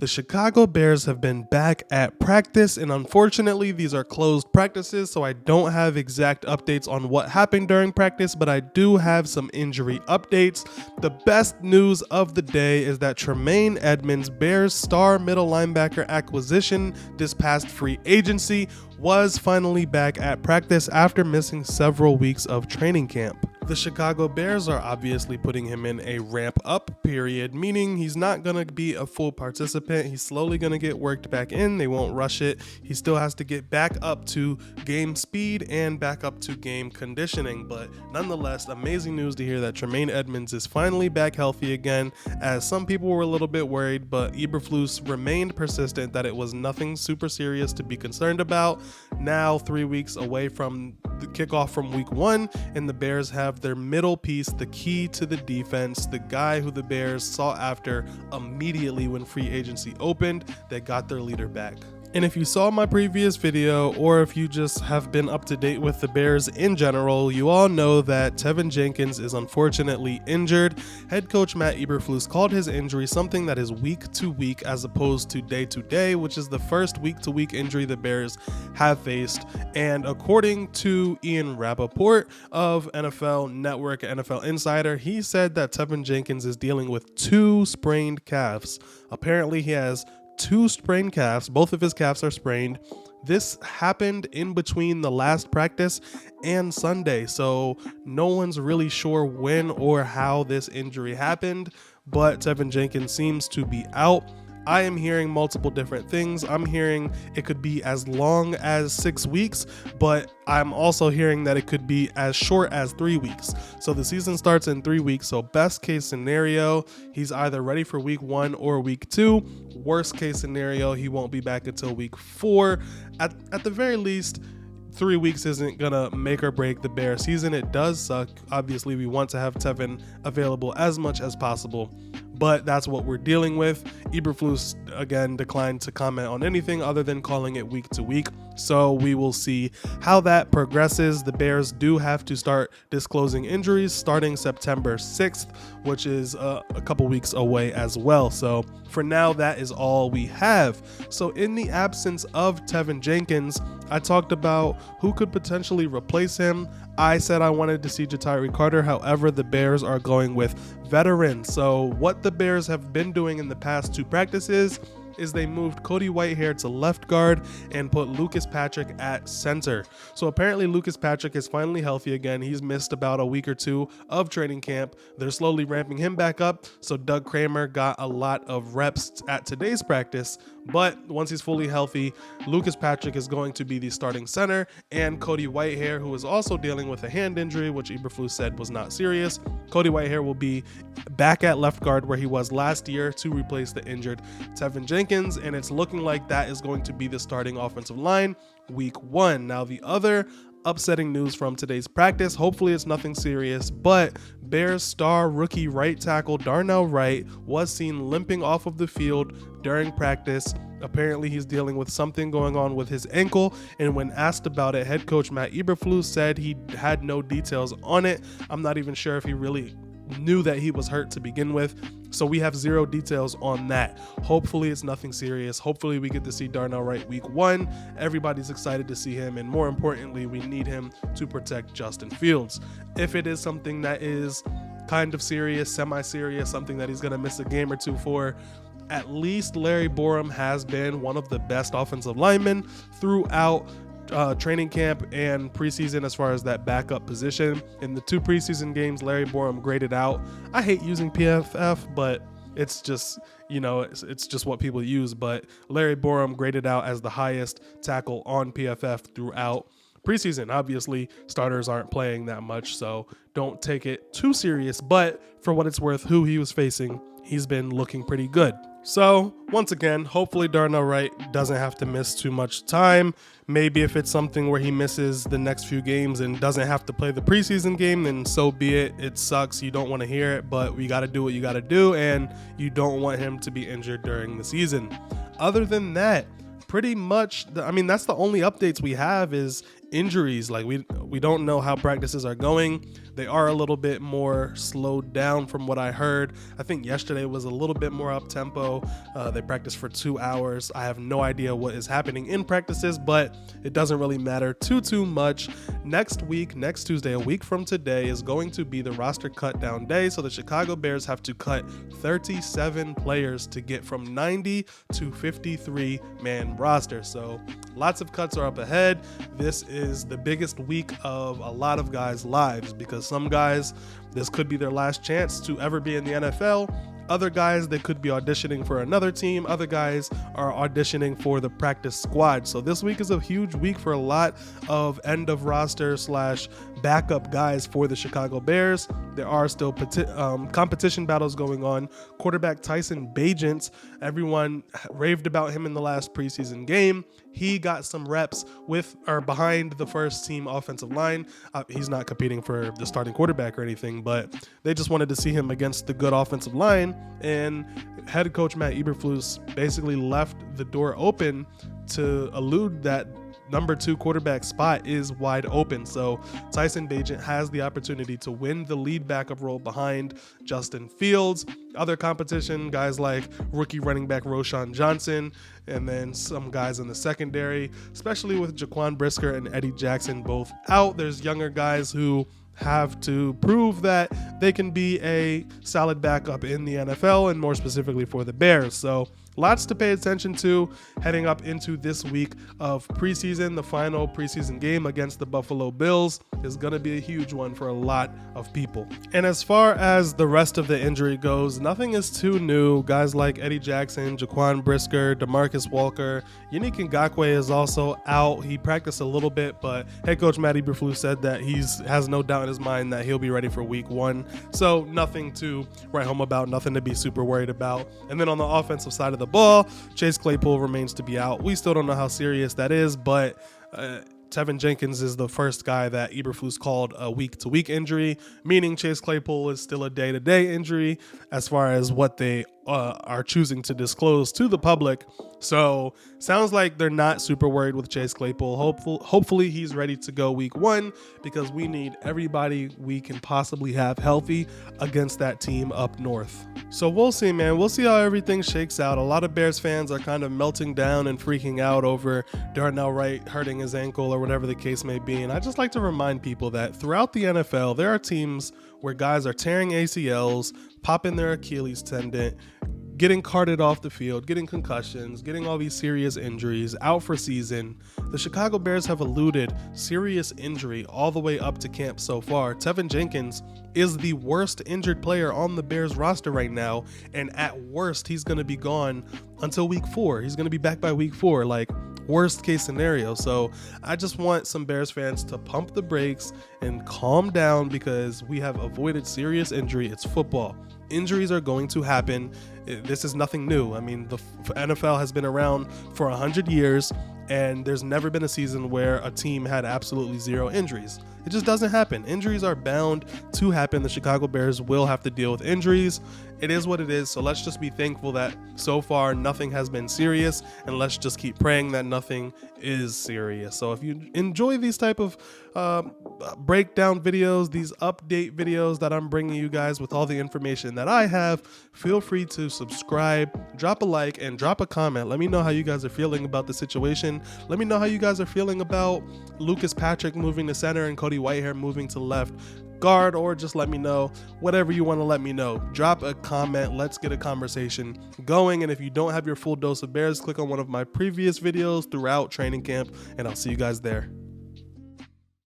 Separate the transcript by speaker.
Speaker 1: The Chicago Bears have been back at practice, and unfortunately these are closed practices, so I don't have exact updates on what happened during practice, but I do have some injury updates. The best news of the day is that Tremaine Edmunds, Bears star middle linebacker acquisition this past free agency, was finally back at practice after missing several weeks of training camp. The Chicago Bears are obviously putting him in a ramp up period, meaning he's not going to be a full participant. He's slowly going to get worked back in. They won't rush it. He still has to get back up to game speed and back up to game conditioning. But nonetheless, amazing news to hear that Tremaine Edmunds is finally back healthy again, as some people were a little bit worried, but Eberflus remained persistent that it was nothing super serious to be concerned about. Now, 3 weeks away from the kickoff from week 1, and the Bears have their middle piece, the key to the defense, the guy who the Bears sought after immediately when free agency opened. They got their leader back. And if you saw my previous video, or if you just have been up to date with the Bears in general, you all know that Tevin Jenkins is unfortunately injured. Head coach Matt Eberflus called his injury something that is week to week as opposed to day to day, which is the first week to week injury the Bears have faced. And according to Ian Rappaport of NFL Network, NFL Insider, he said that Tevin Jenkins is dealing with 2 sprained calves. Apparently he has 2 sprained calves. Both of his calves are sprained. This happened in between the last practice and Sunday, so no one's really sure when or how this injury happened, but Tevin Jenkins seems to be out. I am hearing multiple different things. I'm hearing it could be as long as 6 weeks, but I'm also hearing that it could be as short as 3 weeks. So the season starts in 3 weeks. So best case scenario, he's either ready for week 1 or week 2. Worst case scenario, he won't be back until week 4. At the very least, 3 weeks isn't gonna make or break the Bear season. It does suck. Obviously, we want to have Tevin available as much as possible, but that's what we're dealing with. Eberflus, again, declined to comment on anything other than calling it week to week. So we will see how that progresses. The Bears do have to start disclosing injuries starting September 6th, which is a couple weeks away as well. So for now, that is all we have. So in the absence of Tevin Jenkins, I talked about who could potentially replace him. I said I wanted to see Ja'Tyre Carter. However, the Bears are going with veterans. So what the Bears have been doing in the past 2 practices is they moved Cody Whitehair to left guard and put Lucas Patrick at center. So apparently Lucas Patrick is finally healthy again. He's missed about a week or 2 of training camp. They're slowly ramping him back up. So Doug Kramer got a lot of reps at today's practice, but once he's fully healthy, Lucas Patrick is going to be the starting center, and Cody Whitehair, who is also dealing with a hand injury, which Eberflus said was not serious. Cody Whitehair will be back at left guard where he was last year to replace the injured Tevin Jenkins, and it's looking like that is going to be the starting offensive line week 1. Now, the other upsetting news from today's practice, hopefully it's nothing serious, but Bears star rookie right tackle Darnell Wright was seen limping off of the field during practice. Apparently he's dealing with something going on with his ankle, and when asked about it, head coach Matt Eberflus said he had no details on it. I'm not even sure if he really knew that he was hurt to begin with, so we have 0 details on that. Hopefully it's nothing serious. Hopefully we get to see Darnell Wright week 1. Everybody's excited to see him, and more importantly, we need him to protect Justin Fields. If it is something that is kind of serious, semi-serious, something that he's going to miss a game or 2 for, at least Larry Borom has been one of the best offensive linemen throughout training camp and preseason as far as that backup position. In the 2 preseason games, Larry Borom graded out. I hate using PFF, but it's just, it's just what people use. But Larry Borom graded out as the highest tackle on PFF throughout preseason. Obviously, starters aren't playing that much, so don't take it too serious. But for what it's worth, who he was facing, he's been looking pretty good. So once again, hopefully Darnell Wright doesn't have to miss too much time. Maybe if it's something where he misses the next few games and doesn't have to play the preseason game, then so be it. It sucks. You don't want to hear it, but we got to do what you got to do, and you don't want him to be injured during the season. Other than that, pretty much, that's the only updates we have is injuries. Like we don't know how practices are going. They are a little bit more slowed down from what I heard. I think yesterday was a little bit more up tempo. They practiced for 2 hours. I have no idea what is happening in practices, but it doesn't really matter too much. Next week, next Tuesday, a week from today, is going to be the roster cut down day. So the Chicago Bears have to cut 37 players to get from 90 to 53 man roster. So lots of cuts are up ahead. This is the biggest week of a lot of guys' lives, because some guys, this could be their last chance to ever be in the NFL. Other guys, they could be auditioning for another team. Other guys are auditioning for the practice squad. So this week is a huge week for a lot of end of roster / backup guys for the Chicago Bears. There are still competition battles going on. Quarterback Tyson Bagent, everyone raved about him in the last preseason game. He got some reps with or behind the first team offensive line. He's not competing for the starting quarterback or anything, but they just wanted to see him against the good offensive line. And head coach Matt Eberflus basically left the door open to allude that number 2 quarterback spot is wide open. So Tyson Bagent has the opportunity to win the lead backup role behind Justin Fields. Other competition, guys like rookie running back Roschon Johnson, and then some guys in the secondary, especially with Jaquan Brisker and Eddie Jackson both out. There's younger guys who have to prove that they can be a solid backup in the NFL, and more specifically for the Bears. So lots to pay attention to heading up into this week of preseason. The final preseason game against the Buffalo Bills is going to be a huge one for a lot of people. And as far as the rest of the injury goes, nothing is too new. Guys like Eddie Jackson, Jaquan Brisker, DeMarcus Walker, Yannick Ngakoue is also out. He practiced a little bit, but head coach Matt Eberflus said that he has no doubt in his mind that he'll be ready for week 1. So nothing to write home about, nothing to be super worried about. And then on the offensive side of the ball, Chase Claypool remains to be out. We still don't know how serious that is, but Tevin Jenkins is the first guy that Eberflus called a week-to-week injury, meaning Chase Claypool is still a day-to-day injury as far as what they are choosing to disclose to the public. So sounds like they're not super worried with Chase Claypool. Hopefully he's ready to go week 1, because we need everybody we can possibly have healthy against that team up north. So we'll see, man. We'll see how everything shakes out. A lot of Bears fans are kind of melting down and freaking out over Darnell Wright hurting his ankle or whatever the case may be. And I just like to remind people that throughout the NFL, there are teams where guys are tearing ACLs, popping their Achilles tendon, getting carted off the field, getting concussions, getting all these serious injuries, out for season. The Chicago Bears have eluded serious injury all the way up to camp so far. Tevin Jenkins is the worst injured player on the Bears roster right now, and at worst, he's going to be gone until week 4. He's going to be back by week 4, like worst case scenario. So I just want some Bears fans to pump the brakes and calm down, because we have avoided serious injury. It's football. Injuries are going to happen. This is nothing new. I mean, the NFL has been around for 100 years, and there's never been a season where a team had absolutely 0 injuries. It just doesn't happen. Injuries are bound to happen. The Chicago Bears will have to deal with injuries. It is what it is. So let's just be thankful that so far nothing has been serious, and let's just keep praying that nothing is serious. So if you enjoy these type of breakdown videos, these update videos that I'm bringing you guys with all the information that I have, feel free to subscribe, drop a like, and drop a comment. Let me know how you guys are feeling about the situation. Let me know how you guys are feeling about Lucas Patrick moving to center and Cody Whitehair moving to left guard, or just let me know whatever you want to let me know. Drop a comment. Let's get a conversation going. And if you don't have your full dose of Bears, click on one of my previous videos throughout training camp, and I'll see you guys there.